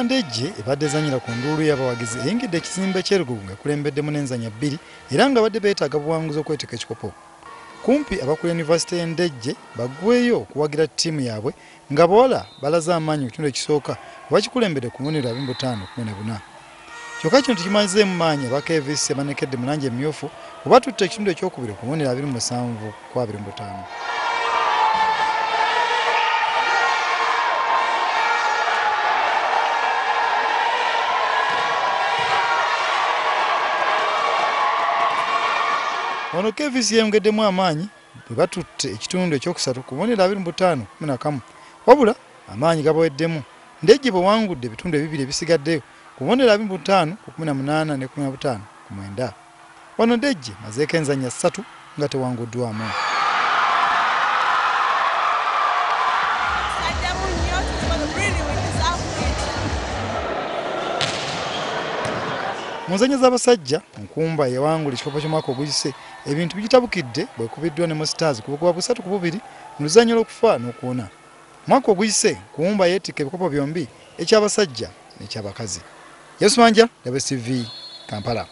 ya Ndejje ebadde ezanyira ku nduulu y'abawagizi eyingidde ekizimbe ky'erugubu nga kulembeddemu n'enzanya bbiri era nga badde beetaaga buwanguzi okweteeka ekikopo. Kumpi abakulu Yunivasite y'e Ndejje baggweeyo okuwagira ttiimu yaabwe nga bawala balaze amaanyi mu kitundu ekisooka bakikulembedde ku mubonero 25-14. Kyokka kino tekimazeemu maanyi aba KVC banekedde mu langi emmyufu oba tutte ekitundu ekyokubiri ku mubonero 27-25. Ono KVC yeyongeddemu amaanyi bwe batutte ekitundu ekyokusatu ku mubonero 25-11 wabula amaanyi gabaweddemu. Ndejje bwewangudde ebitundu ebibiri ebisigaddeyo ku mubonero 25-18 ne 15-9. Wano Ndejje mazeeko enzanya 3 nga tewanguddwamu. Mu nzanya z'abasajja Nkumba yawangula ekikopo ky'omwaka oguyise ebintu bigitabukidde bwekubiddwa ne Stars ku bukuba 3-2 mu luzannya lw'okufa n'okuwona. Mwaka oguyise Nkumba yeetikka ebikopo byombi eky'abasajja n'eky'abakazi. Yesu Manja, WCTV, Kampala.